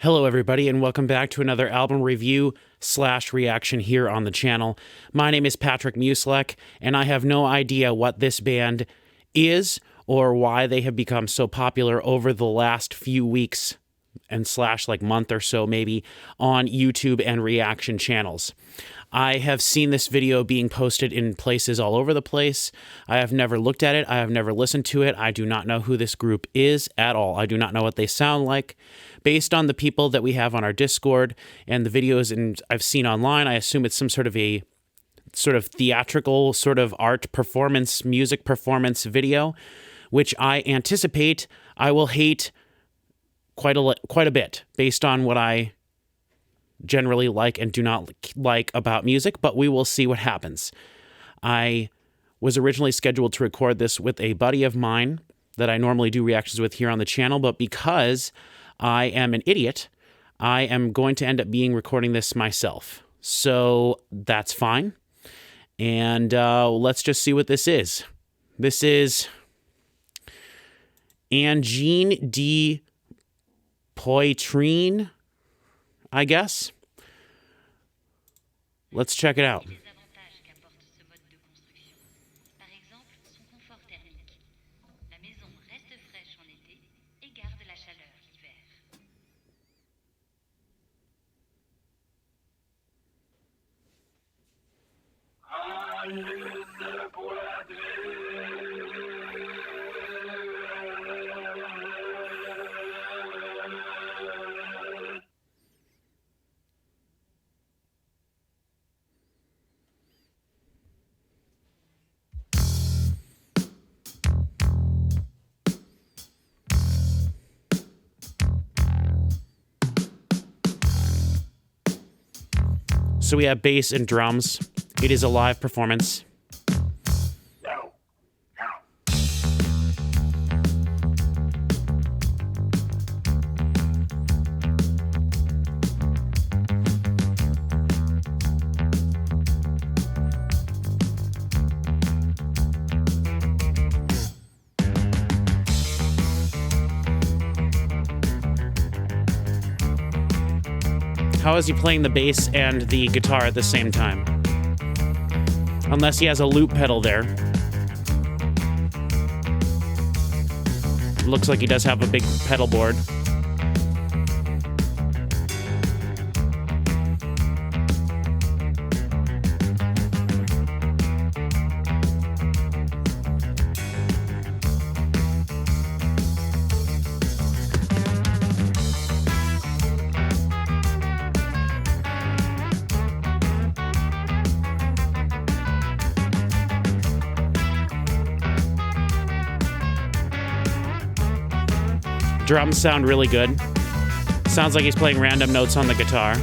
Hello everybody and welcome back to another album review / reaction here on the channel. My name is Patrick Musilek and I have no idea what this band is or why they have become so popular over the last few weeks and / like month or so maybe on YouTube and reaction channels. I have seen this video being posted in places all over the place. I have never looked at it. I have never listened to it. I do not know who this group is at all. I do not know what they sound like. Based on the people that we have on our Discord and the videos I've seen online, I assume it's some sort of theatrical sort of art performance, music performance video, which I anticipate I will hate quite a bit based on what I generally like and do not like about music, but we will see what happens. I was originally scheduled to record this with a buddy of mine that I normally do reactions with here on the channel, but because I am an idiot, I am going to end up recording this myself. So that's fine. And let's just see what this is. This is Angine de Poirtrine, I guess. Let's check it out. So we have bass and drums. It is a live performance. How is he playing the bass and the guitar at the same time? Unless he has a loop pedal there. Looks like he does have a big pedal board. Drums sound really good. Sounds like he's playing random notes on the guitar.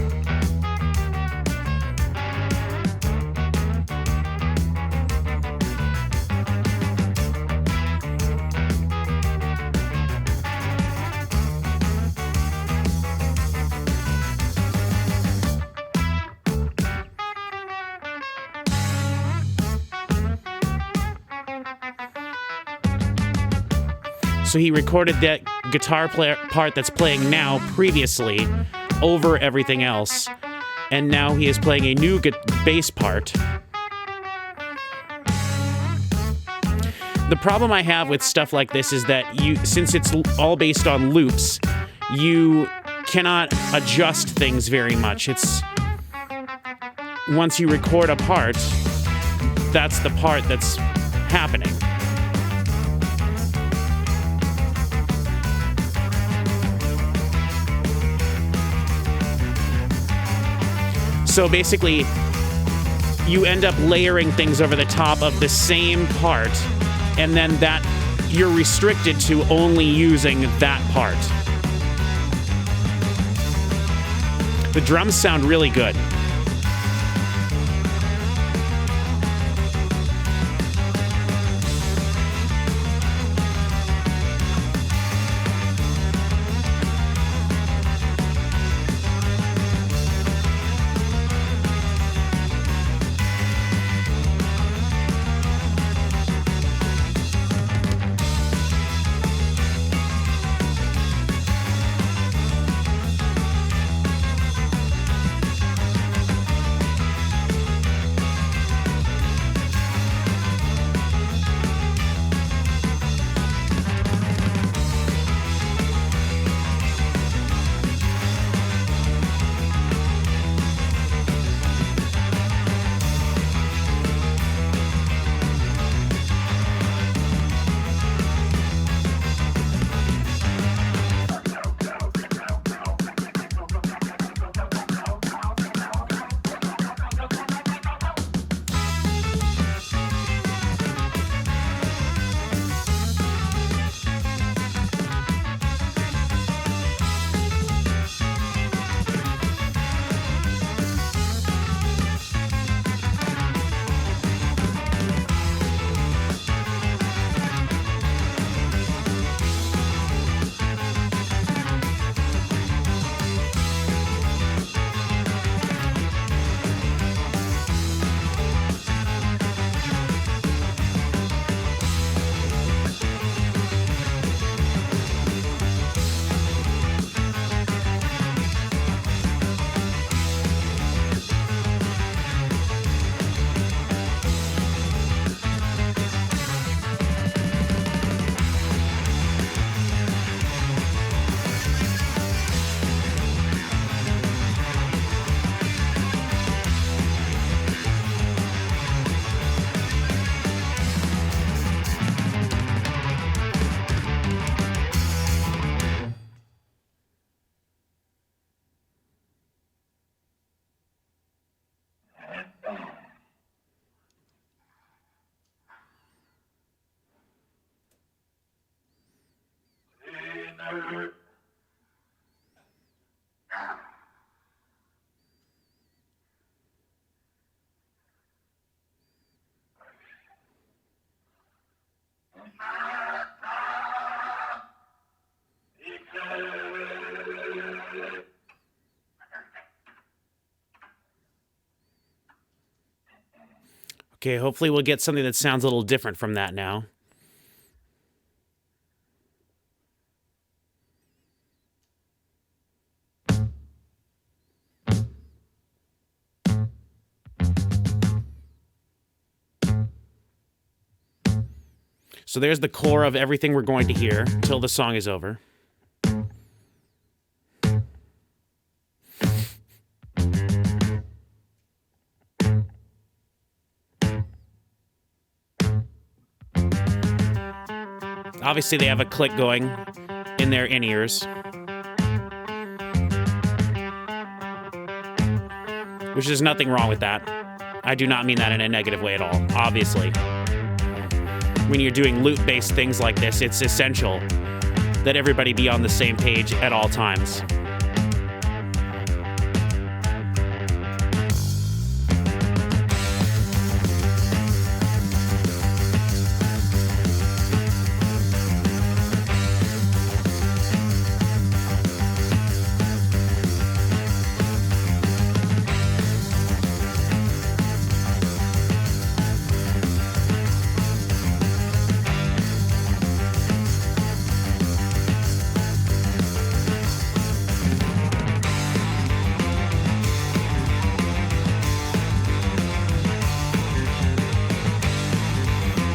So he recorded that guitar part that's playing now previously over everything else, and now he is playing a new bass part. The problem I have with stuff like this is that since it's all based on loops, you cannot adjust things very much. It's once you record a part, that's the part that's happening. So basically, you end up layering things over the top of the same part, and then you're restricted to only using that part. The drums sound really good. Okay, hopefully we'll get something that sounds a little different from that now. So there's the core of everything we're going to hear till the song is over. Obviously, they have a click going in their in-ears, which is nothing wrong with that. I do not mean that in a negative way at all, obviously. When you're doing loop-based things like this, it's essential that everybody be on the same page at all times.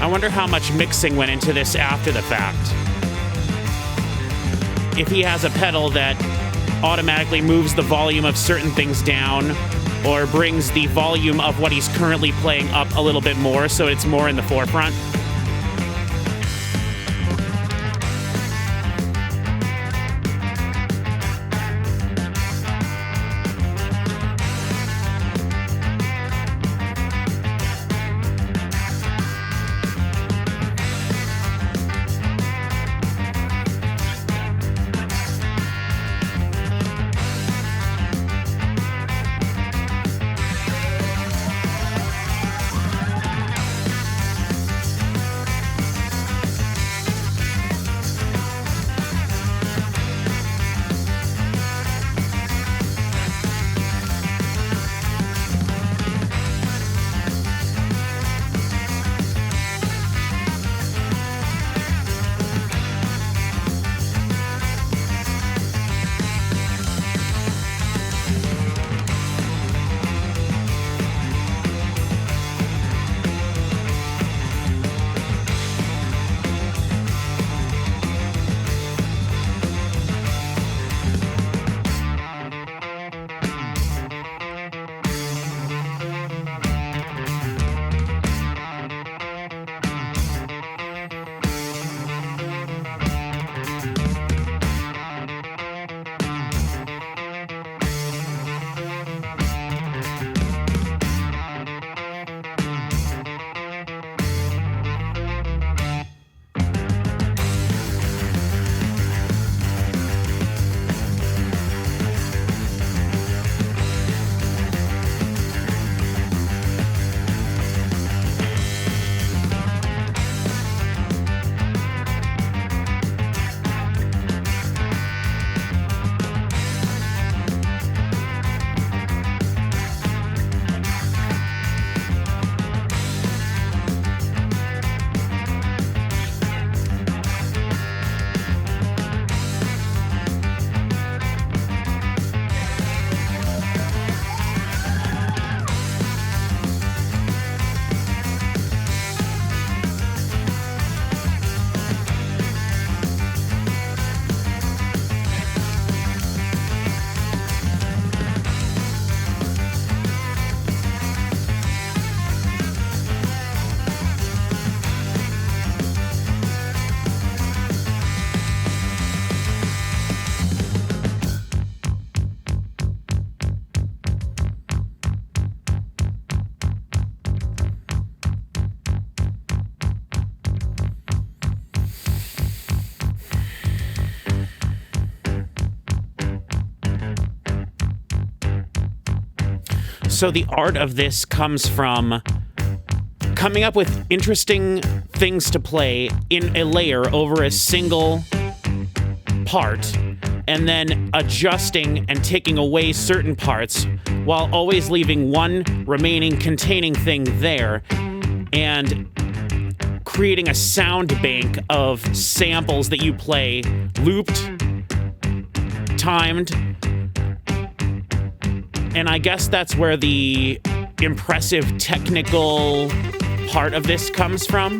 I wonder how much mixing went into this after the fact. If he has a pedal that automatically moves the volume of certain things down or brings the volume of what he's currently playing up a little bit more so it's more in the forefront. So the art of this comes from coming up with interesting things to play in a layer over a single part, and then adjusting and taking away certain parts while always leaving one remaining containing thing there, and creating a sound bank of samples that you play, looped, timed. And I guess that's where the impressive technical part of this comes from.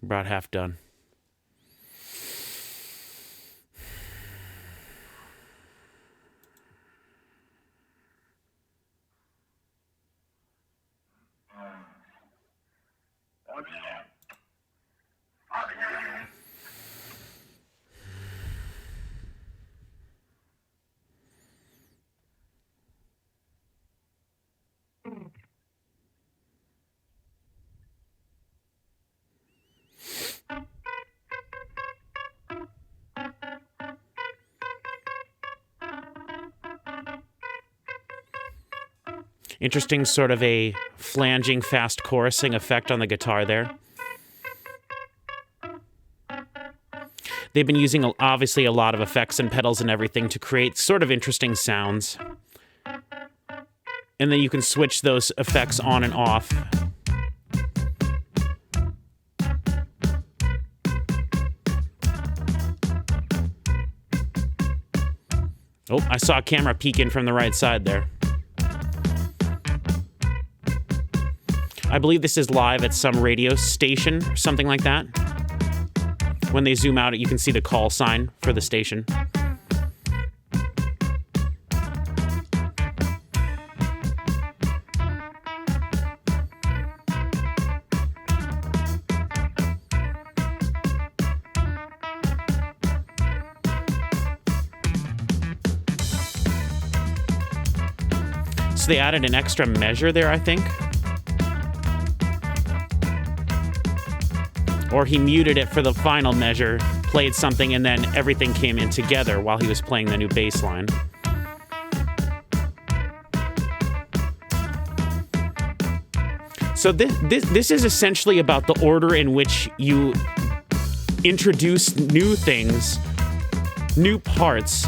About half done. Interesting sort of a flanging, fast chorusing effect on the guitar there. They've been using, obviously, a lot of effects and pedals and everything to create sort of interesting sounds. And then you can switch those effects on and off. Oh, I saw a camera peek in from the right side there. I believe this is live at some radio station or something like that. When they zoom out, you can see the call sign for the station. So they added an extra measure there, I think. Or he muted it for the final measure, played something, and then everything came in together while he was playing the new bass line. So this is essentially about the order in which you introduce new things, new parts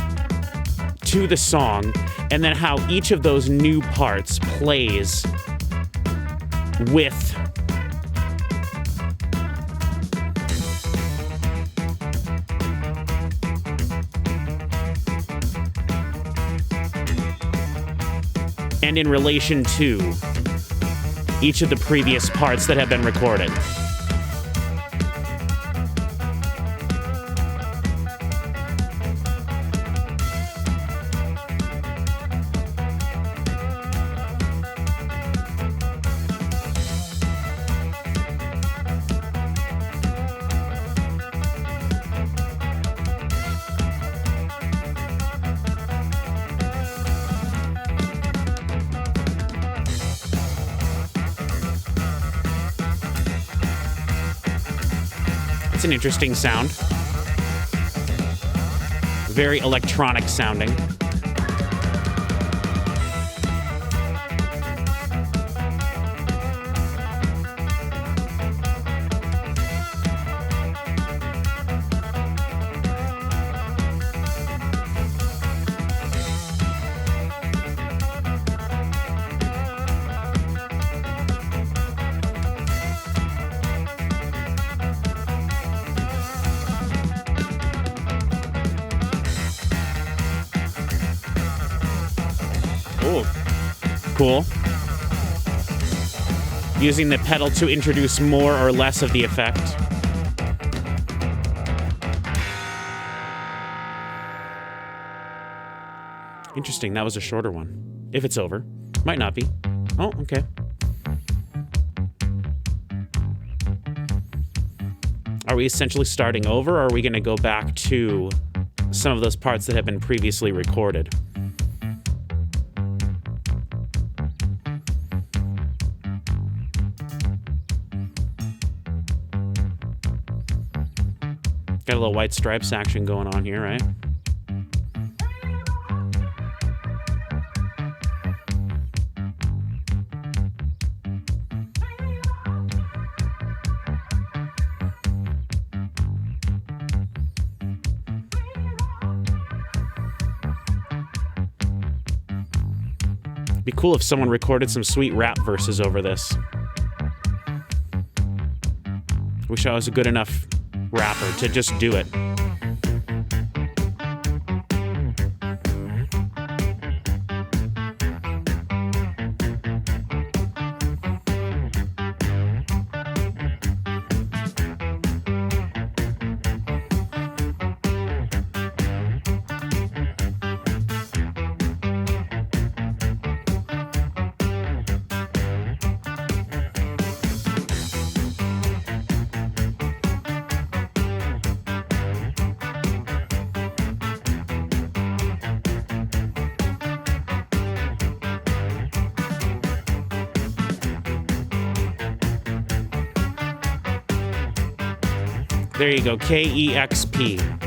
to the song, and then how each of those new parts plays with and in relation to each of the previous parts that have been recorded. It's an interesting sound. very electronic sounding. Cool. Using the pedal to introduce more or less of the effect. Interesting, that was a shorter one. If it's over. Might not be. Oh, okay. Are we essentially starting over, or are we going to go back to some of those parts that have been previously recorded? Got a little White Stripes action going on here, right? Be cool if someone recorded some sweet rap verses over this. Wish I was a good enough rapper to just do it. There you go, KEXP.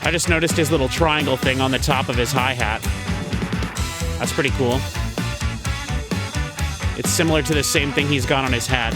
I just noticed his little triangle thing on the top of his hi-hat. That's pretty cool. It's similar to the same thing he's got on his hat.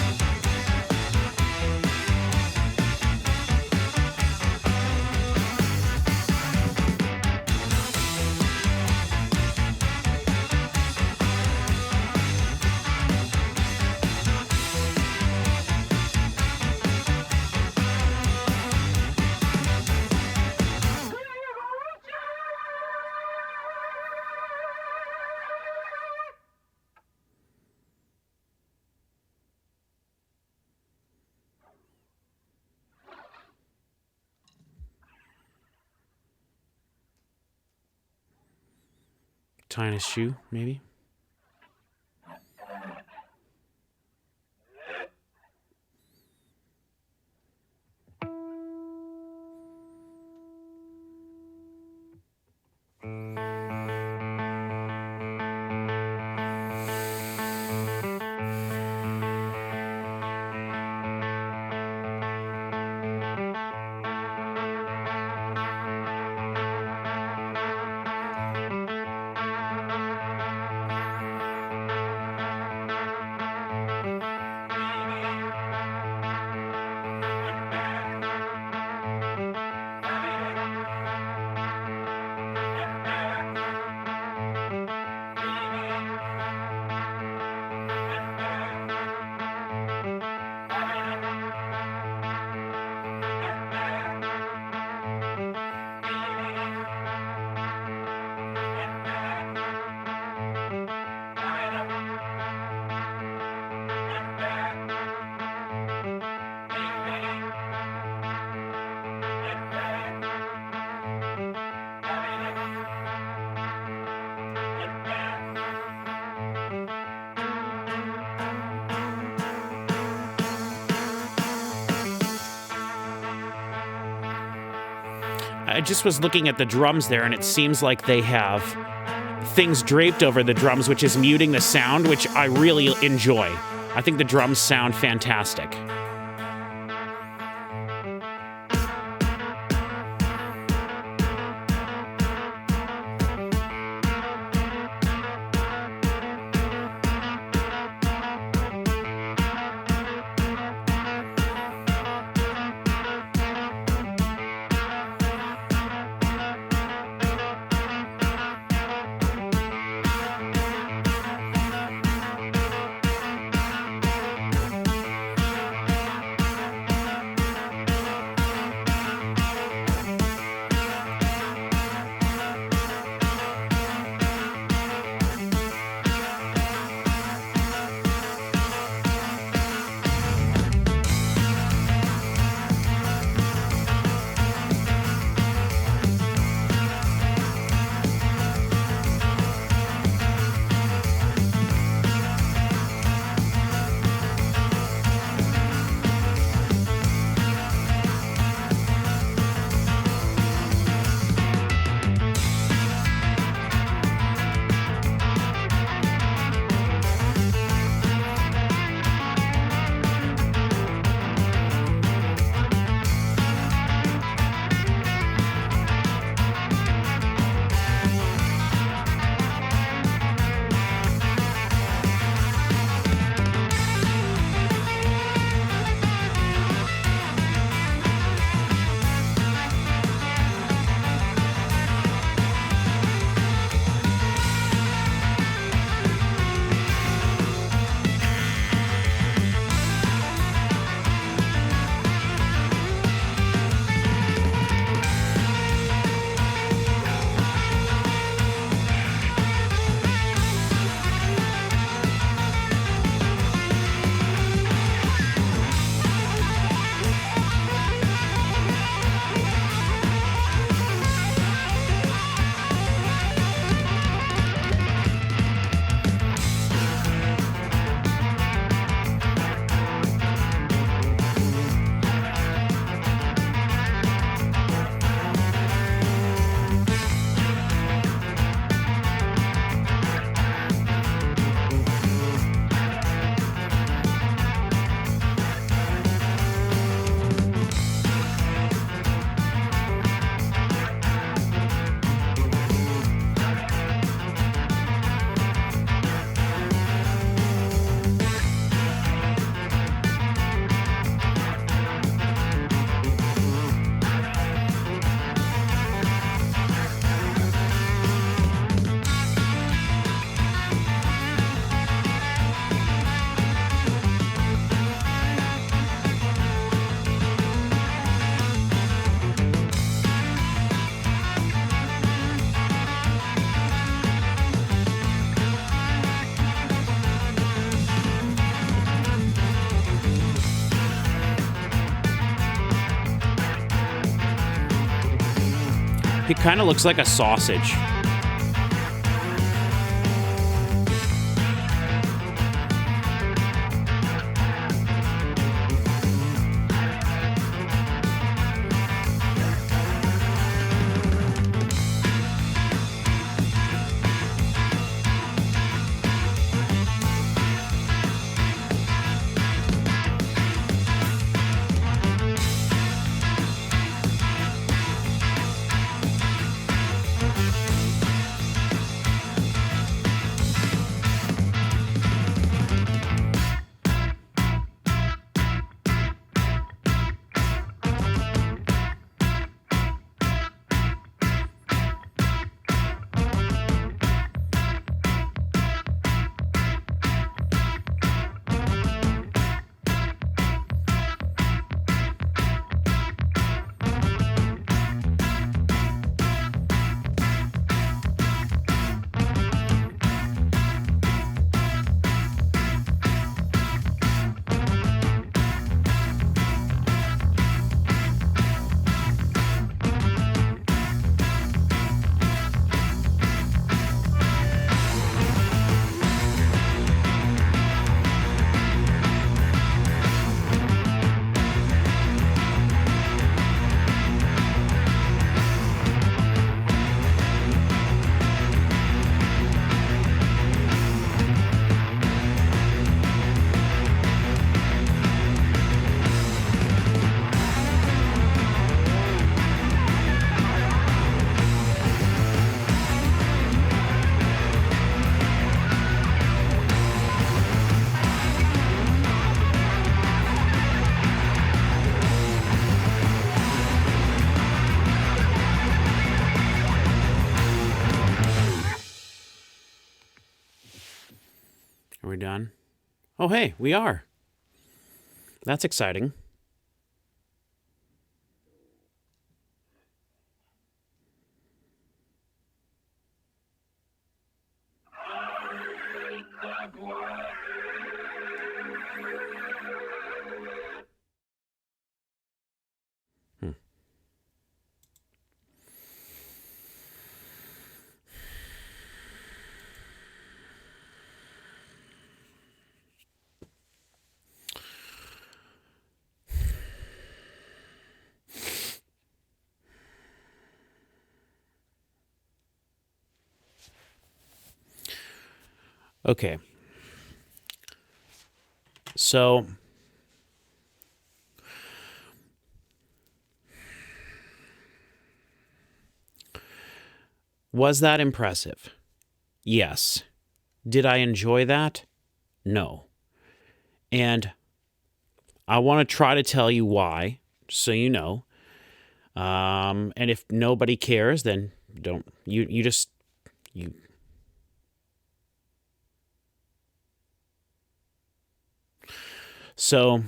Tying his shoe, maybe? I just was looking at the drums there, and it seems like they have things draped over the drums, which is muting the sound, which I really enjoy. I think the drums sound fantastic. It kind of looks like a sausage. Are we done? Oh, hey, we are. That's exciting. Okay. So was that impressive? Yes. Did I enjoy that? No. And I want to try to tell you why, so you know. And if nobody cares, then don't you just you so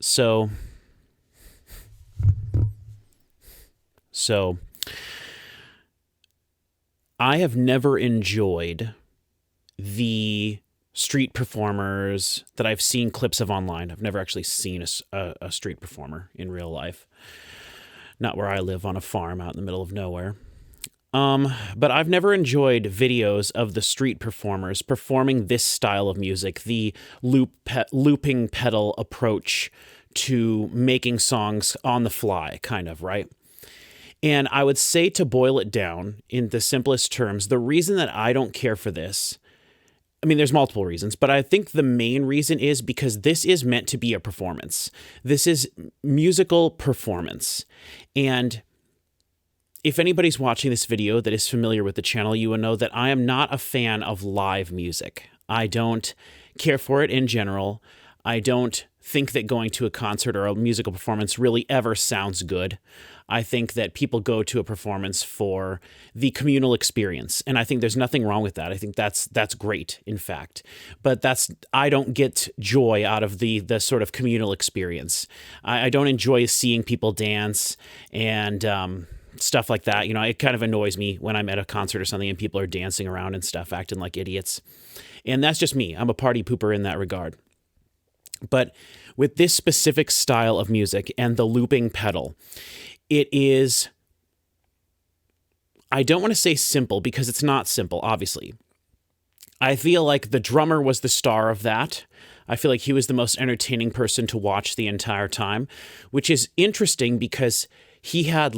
so so I have never enjoyed the street performers that I've seen clips of online. I've never actually seen a street performer in real life. Not where I live, on a farm out in the middle of nowhere. But I've never enjoyed videos of the street performers performing this style of music, the looping pedal approach to making songs on the fly, kind of, right? And I would say, to boil it down in the simplest terms, the reason that I don't care for this, I mean, there's multiple reasons, but I think the main reason is because this is meant to be a performance. This is musical performance. And if anybody's watching this video that is familiar with the channel, you will know that I am not a fan of live music. I don't care for it in general. I don't think that going to a concert or a musical performance really ever sounds good. I think that people go to a performance for the communal experience, and I think there's nothing wrong with that. I think that's great, in fact. But I don't get joy out of the sort of communal experience. I don't enjoy seeing people dance and stuff like that. You know, it kind of annoys me when I'm at a concert or something and people are dancing around and stuff, acting like idiots. And that's just me. I'm a party pooper in that regard. But with this specific style of music and the looping pedal, it is, I don't want to say simple, because it's not simple, obviously. I feel like the drummer was the star of that. I feel like he was the most entertaining person to watch the entire time, which is interesting because he had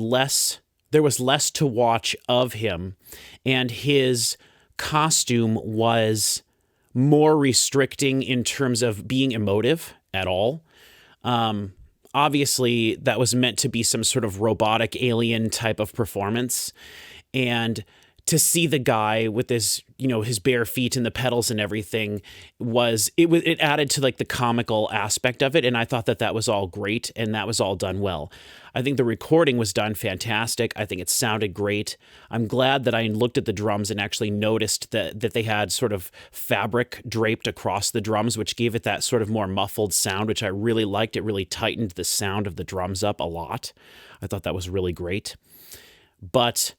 there was less to watch of him, and his costume was more restricting in terms of being emotive at all. Obviously, that was meant to be some sort of robotic alien type of performance. And to see the guy with his, his bare feet and the pedals and everything it added to like the comical aspect of it. And I thought that was all great, and that was all done well. I think the recording was done fantastic. I think it sounded great. I'm glad that I looked at the drums and actually noticed that they had sort of fabric draped across the drums, which gave it that sort of more muffled sound, which I really liked. It really tightened the sound of the drums up a lot. I thought that was really great. But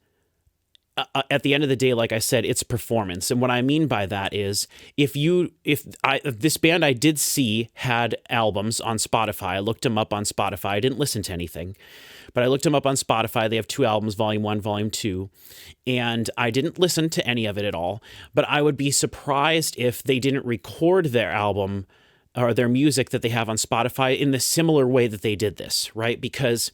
at the end of the day, like I said, it's performance. And what I mean by that is if this band I did see had albums on Spotify. I looked them up on Spotify. I didn't listen to anything, but I looked them up on Spotify. They have 2 albums, Volume 1, Volume 2, and I didn't listen to any of it at all. But I would be surprised if they didn't record their album or their music that they have on Spotify in the similar way that they did this, right? Because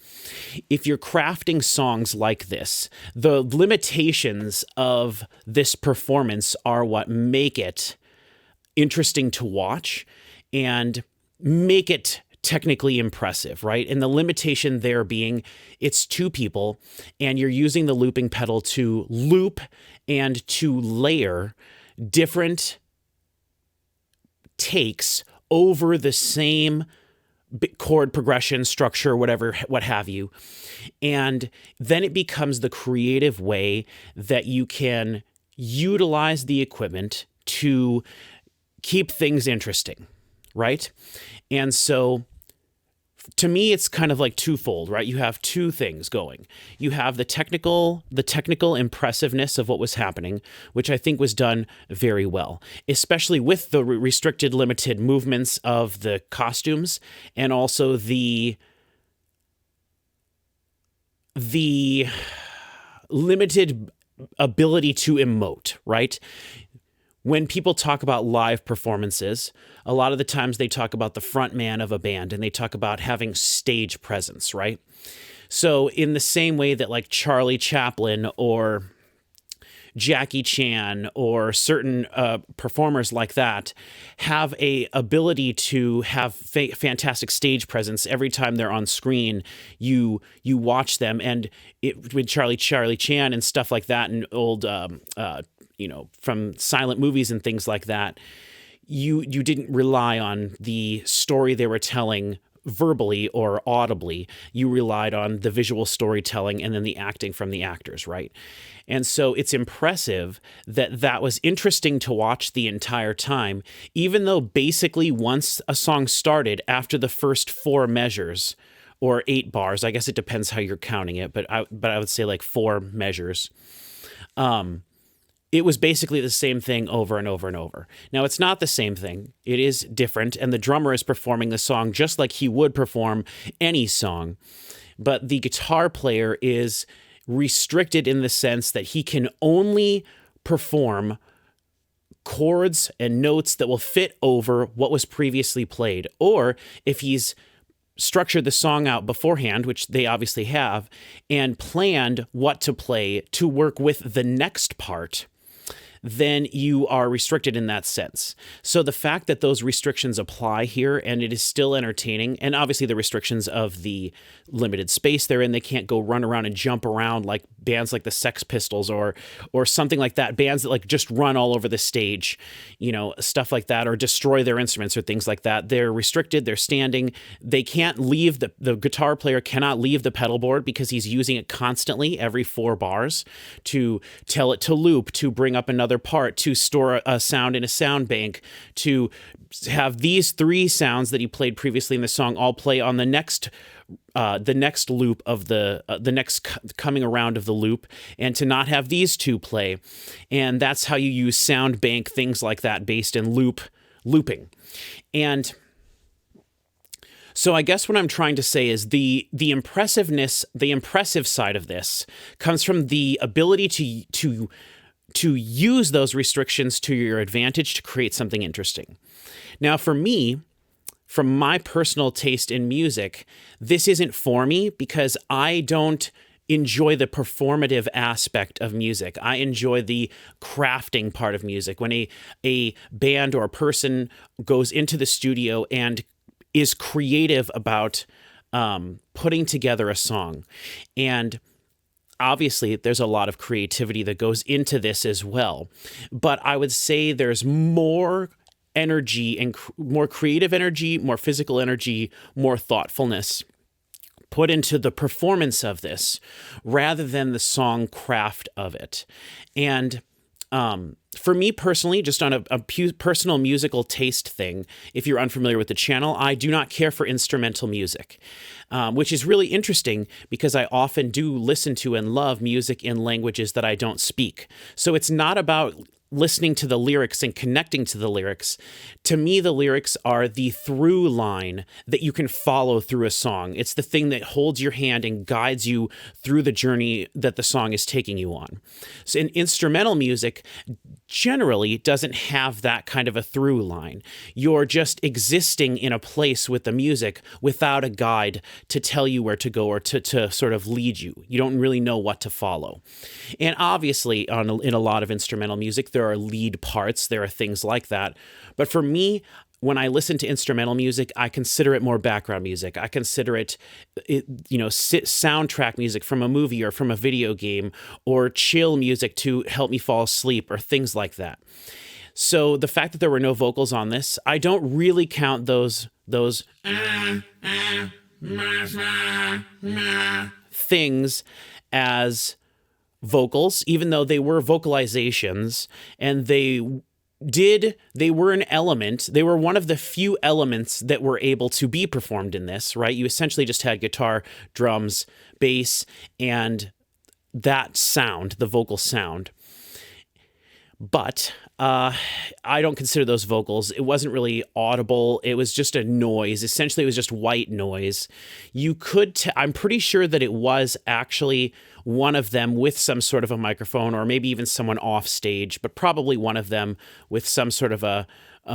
if you're crafting songs like this, the limitations of this performance are what make it interesting to watch and make it technically impressive, right? And the limitation there being it's 2 people and you're using the looping pedal to loop and to layer different takes over the same chord progression, structure, what have you. And then it becomes the creative way that you can utilize the equipment to keep things interesting, right? And so to me, it's kind of like twofold, right? You have two things going. You have the technical impressiveness of what was happening, which I think was done very well, especially with the restricted, limited movements of the costumes, and also the limited ability to emote, right? When people talk about live performances, a lot of the times they talk about the front man of a band and they talk about having stage presence, right? So in the same way that like Charlie Chaplin or Jackie Chan or certain performers like that have a ability to have fantastic stage presence every time they're on screen. You watch them, and with Charlie Chan and stuff like that, and old from silent movies and things like that, you didn't rely on the story they were telling verbally or audibly. You relied on the visual storytelling and then the acting from the actors, right? And so it's impressive that was interesting to watch the entire time, even though basically once a song started, after the first 4 measures or 8 bars, I guess it depends how you're counting it, but I would say like 4 measures, it was basically the same thing over and over and over. Now, it's not the same thing. It is different, and the drummer is performing the song just like he would perform any song. But the guitar player is restricted in the sense that he can only perform chords and notes that will fit over what was previously played. Or if he's structured the song out beforehand, which they obviously have, and planned what to play to work with the next part, then you are restricted in that sense. So the fact that those restrictions apply here and it is still entertaining, and obviously the restrictions of the limited space they're in, they can't go run around and jump around like bands like the Sex Pistols or something like that, bands that like just run all over the stage, stuff like that, or destroy their instruments or things like that. They're restricted, they're standing, they can't leave, the guitar player cannot leave the pedal board because he's using it constantly every 4 bars to tell it to loop, to bring up another part, to store a sound in a sound bank, to have these 3 sounds that he played previously in the song all play on the next loop of the next coming around of the loop, and to not have these 2 play. And that's how you use sound bank, things like that, based in looping. And so I guess what I'm trying to say is the impressive side of this comes from the ability to use those restrictions to your advantage to create something interesting. Now, for me, from my personal taste in music, this isn't for me because I don't enjoy the performative aspect of music. I enjoy the crafting part of music. When a band or a person goes into the studio and is creative about putting together a song. And obviously, there's a lot of creativity that goes into this as well. But I would say there's more energy and more creative energy, more physical energy, more thoughtfulness put into the performance of this rather than the song craft of it. And for me personally, just on a personal musical taste thing, if you're unfamiliar with the channel, I do not care for instrumental music, which is really interesting because I often do listen to and love music in languages that I don't speak. So it's not about listening to the lyrics and connecting to the lyrics. To me, the lyrics are the through line that you can follow through a song. It's the thing that holds your hand and guides you through the journey that the song is taking you on. So in instrumental music, generally doesn't have that kind of a through line. You're just existing in a place with the music without a guide to tell you where to go or to sort of lead you. You don't really know what to follow. And obviously, in a lot of instrumental music, there are lead parts, there are things like that. But for me, when I listen to instrumental music, I consider it more background music. I consider it soundtrack music from a movie or from a video game, or chill music to help me fall asleep, or things like that. So the fact that there were no vocals on this, I don't really count those things as vocals, even though they were vocalizations, and they were an element. They were one of the few elements that were able to be performed in this, right? You essentially just had guitar, drums, bass, and that sound, the vocal sound. But I don't consider those vocals. It wasn't really audible. It was just a noise. Essentially, it was just white noise. You could, I'm pretty sure that it was actually one of them with some sort of a microphone, or maybe even someone off stage, but probably one of them with some sort of a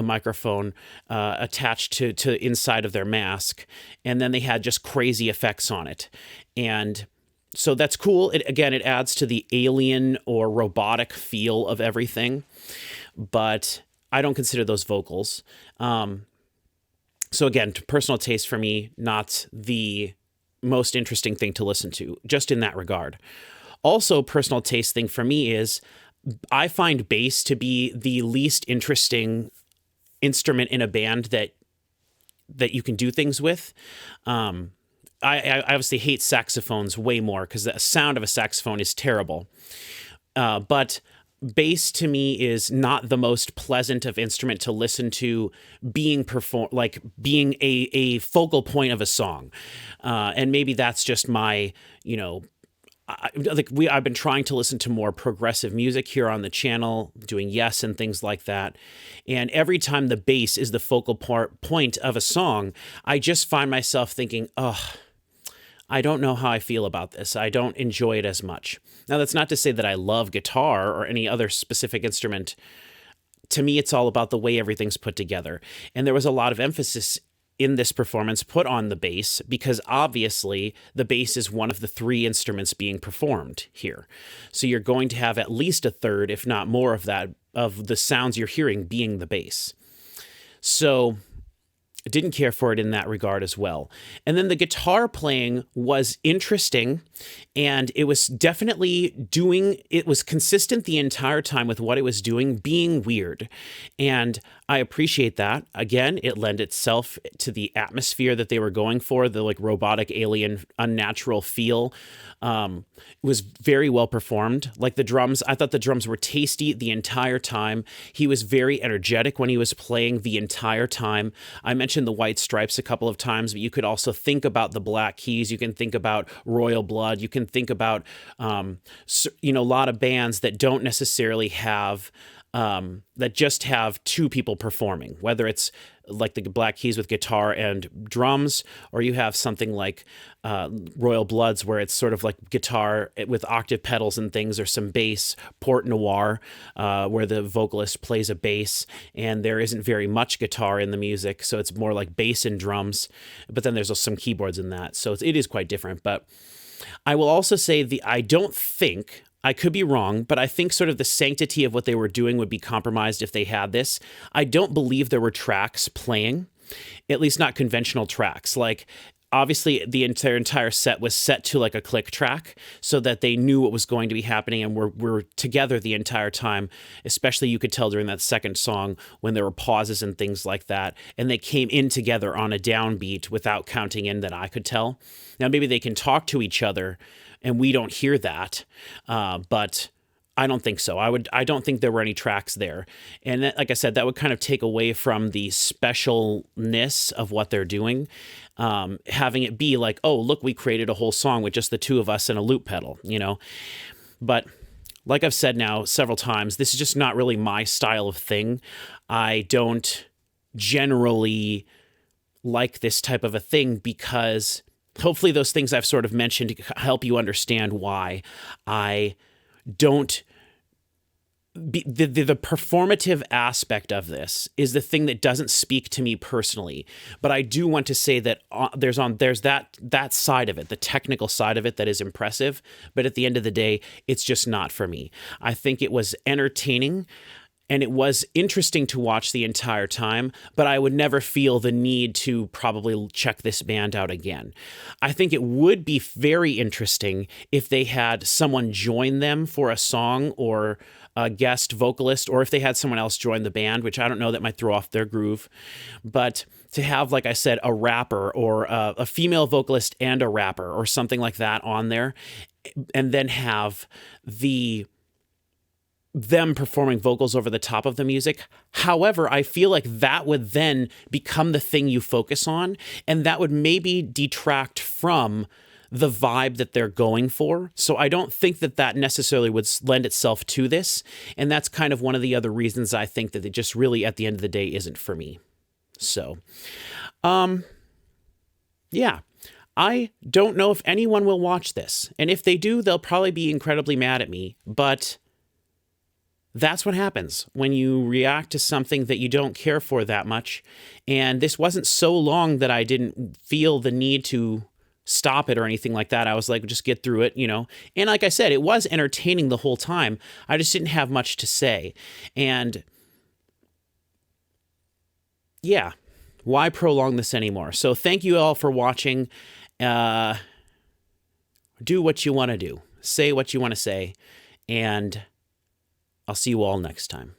microphone attached to inside of their mask. And then they had just crazy effects on it. And so that's cool. It adds to the alien or robotic feel of everything, but I don't consider those vocals. So again, personal taste for me, not the most interesting thing to listen to, just in that regard. Also, personal taste thing for me is I find bass to be the least interesting instrument in a band that you can do things with. I obviously hate saxophones way more because the sound of a saxophone is terrible. But bass to me is not the most pleasant of instrument to listen to being being a focal point of a song. And maybe that's just my, I've been trying to listen to more progressive music here on the channel, doing Yes and things like that. And every time the bass is the focal point of a song, I just find myself thinking, I don't know how I feel about this. I don't enjoy it as much. Now, that's not to say that I love guitar or any other specific instrument. To me, it's all about the way everything's put together. And there was a lot of emphasis in this performance put on the bass because obviously the bass is one of the three instruments being performed here. So you're going to have at least a third, if not more of the sounds you're hearing being the bass. So didn't care for it in that regard as well. And then the guitar playing was interesting, and it was definitely it was consistent the entire time with what it was doing, being weird. And I appreciate that. Again, it lent itself to the atmosphere that they were going for, the robotic, alien, unnatural feel. It was very well performed. Like the drums, I thought the drums were tasty the entire time. He was very energetic when he was playing the entire time. I mentioned the White Stripes a couple of times, but you could also think about the Black Keys. You can think about Royal Blood. You can think about, a lot of bands that don't necessarily have that just have two people performing, whether it's like the Black Keys with guitar and drums, or you have something like Royal Bloods where it's sort of like guitar with octave pedals and things, or some bass, Port Noir, where the vocalist plays a bass and there isn't very much guitar in the music, so it's more like bass and drums, but then there's some keyboards in that, so it is quite different. But I will also say I could be wrong, but I think sort of the sanctity of what they were doing would be compromised if they had this. I don't believe there were tracks playing, at least not conventional tracks. Like, obviously, the entire set was set to like a click track so that they knew what was going to be happening and were together the entire time. Especially, you could tell during that second song when there were pauses and things like that. And they came in together on a downbeat without counting in, that I could tell. Now, maybe they can talk to each other and we don't hear that, but I don't think so. I don't think there were any tracks there. And that, like I said, that would kind of take away from the specialness of what they're doing. Having it be like, oh, look, we created a whole song with just the two of us and a loop pedal, But like I've said now several times, this is just not really my style of thing. I don't generally like this type of a thing because hopefully those things I've sort of mentioned help you understand why I don't. The performative aspect of this is the thing that doesn't speak to me personally, but I do want to say that there's that side of it, the technical side of it, that is impressive. But at the end of the day, it's just not for me. I think it was entertaining. And it was interesting to watch the entire time, but I would never feel the need to probably check this band out again. I think it would be very interesting if they had someone join them for a song, or a guest vocalist, or if they had someone else join the band, which I don't know, that might throw off their groove. But to have, like I said, a rapper or a female vocalist and a rapper or something like that on there, and then have them performing vocals over the top of the music. However, I feel like that would then become the thing you focus on, and that would maybe detract from the vibe that they're going for. So I don't think that necessarily would lend itself to this, and that's kind of one of the other reasons I think that it just really, at the end of the day, isn't for me. So, yeah. I don't know if anyone will watch this, and if they do, they'll probably be incredibly mad at me, but that's what happens when you react to something that you don't care for that much. And this wasn't so long that I didn't feel the need to stop it or anything like that. I was like, just get through it, you know. And like I said, it was entertaining the whole time. I just didn't have much to say. And yeah, why prolong this anymore? So thank you all for watching. Do what you want to do. Say what you want to say. And I'll see you all next time.